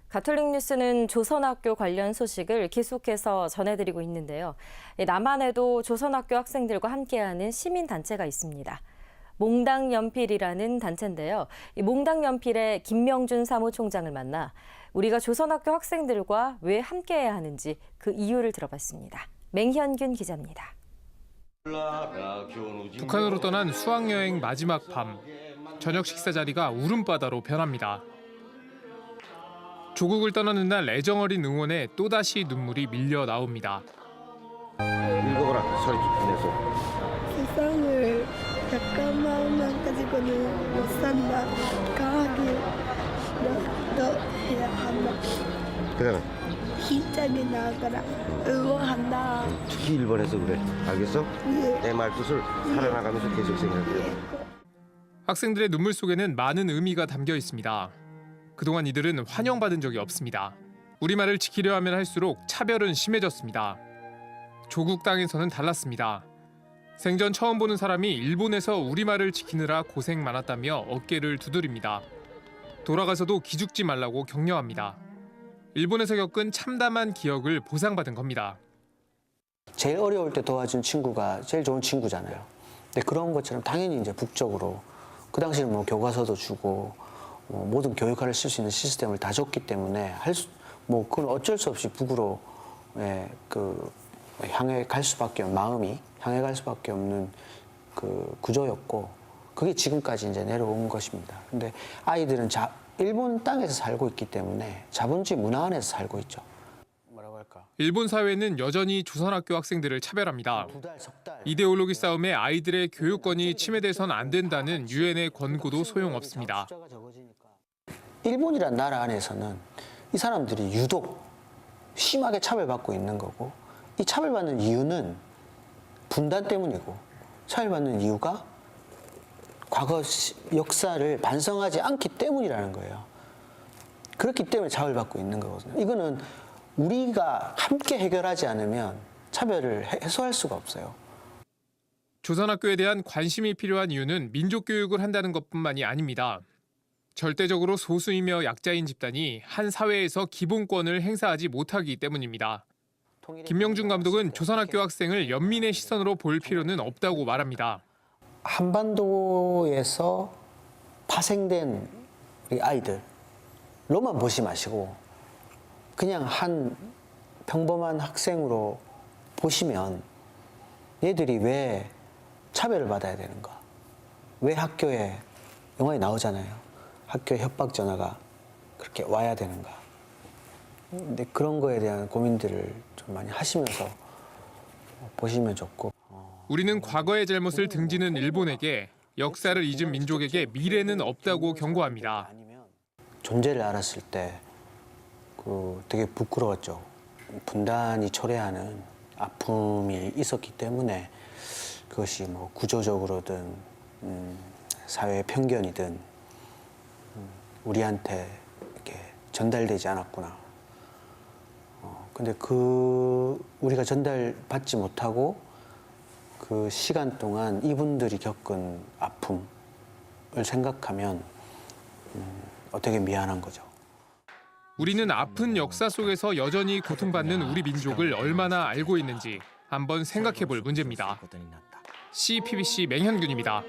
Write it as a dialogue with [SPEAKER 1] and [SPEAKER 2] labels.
[SPEAKER 1] 가톨릭 뉴스는 조선학교 관련 소식을 계속해서 전해드리고 있는데요. 남한에도 조선학교 학생들과 함께하는 시민단체가 있습니다. 몽당연필이라는 단체인데요. 이 몽당연필의 김명준 사무총장을 만나 우리가 조선학교 학생들과 왜 함께해야 하는지 그 이유를 들어봤습니다. 맹현균 기자입니다.
[SPEAKER 2] 북한으로 떠난 수학여행 마지막 밤, 저녁 식사 자리가 울음바다로 변합니다. 조국을 떠나는 날 애정어린 응원에 또다시 눈물이 밀려 나옵니다.
[SPEAKER 3] 읽어보라, 소리 내서.
[SPEAKER 4] 세상을 잠깐만 가지고는 못 산다. 강하게 너 해야 한다.
[SPEAKER 3] 그다음에
[SPEAKER 4] 힘차게 나아가라. 응원한다.
[SPEAKER 3] 특히 일본에서 그래. 알겠어?
[SPEAKER 4] 예.
[SPEAKER 3] 내 말뜻을 살아나가면서 계속 생각해.
[SPEAKER 2] 학생들의 눈물 속에는 많은 의미가 담겨 있습니다. 그동안 이들은 환영받은 적이 없습니다. 우리말을 지키려 하면 할수록 차별은 심해졌습니다. 조국 땅에서는 달랐습니다. 생전 처음 보는 사람이 일본에서 우리말을 지키느라 고생 많았다며 어깨를 두드립니다. 돌아가서도 기죽지 말라고 격려합니다. 일본에서 겪은 참담한 기억을 보상받은 겁니다.
[SPEAKER 5] 제일 어려울 때 도와준 친구가 제일 좋은 친구잖아요. 근데 그런 것처럼 당연히 이제 북적으로 그 당시에는 뭐 교과서도 주고 모든 교육화를 쓸 수 있는 시스템을 다 줬기 때문에 그건 어쩔 수 없이 북으로 향해 갈 수밖에 없는 마음이 향해 갈 수밖에 없는 그 구조였고 그게 지금까지 이제 내려온 것입니다. 근데 아이들은 일본 땅에서 살고 있기 때문에 자본주의 문화 안에서 살고 있죠. 뭐라고 할까?
[SPEAKER 2] 일본 사회는 여전히 조선학교 학생들을 차별합니다.
[SPEAKER 5] 2달, 석 달.
[SPEAKER 2] 이데올로기 싸움에 아이들의 교육권이 침해돼선 안 된다는 유엔의 권고도 소용없습니다.
[SPEAKER 5] 일본이란 나라 안에서는 이 사람들이 유독 심하게 차별받고 있는 거고 이 차별받는 이유는 분단 때문이고 차별받는 이유가 과거 역사를 반성하지 않기 때문이라는 거예요. 그렇기 때문에 차별받고 있는 거거든요. 이거는 우리가 함께 해결하지 않으면 차별을 해소할 수가 없어요.
[SPEAKER 2] 조선학교에 대한 관심이 필요한 이유는 민족교육을 한다는 것뿐만이 아닙니다. 절대적으로 소수이며 약자인 집단이 한 사회에서 기본권을 행사하지 못하기 때문입니다. 김명준 감독은 조선학교 학생을 연민의 시선으로 볼 필요는 없다고 말합니다.
[SPEAKER 5] 한반도에서 파생된 우리 아이들로만 보지 마시고 그냥 한 평범한 학생으로 보시면 얘들이 왜 차별을 받아야 되는가? 왜 학교에 영화에 나오잖아요. 학교에 협박 전화가 그렇게 와야 되는가? 근데 그런 거에 대한 고민들을 좀 많이 하시면서 보시면 좋고.
[SPEAKER 2] 우리는 과거의 잘못을 등지는 일본에게 역사를 잊은 민족에게 미래는 없다고 경고합니다.
[SPEAKER 5] 존재를 알았을 때 되게 부끄러웠죠. 분단이 초래하는 아픔이 있었기 때문에 그것이 뭐 구조적으로든 사회의 편견이든 우리한테 이렇게 전달되지 않았구나. 근데 우리가 전달받지 못하고 그 시간 동안 이분들이 겪은 아픔을 생각하면 되게 미안한 거죠.
[SPEAKER 2] 우리는 아픈 역사 속에서 여전히 고통받는 우리 민족을 얼마나 알고 있는지 한번 생각해 볼 문제입니다. CPBC 맹현균입니다.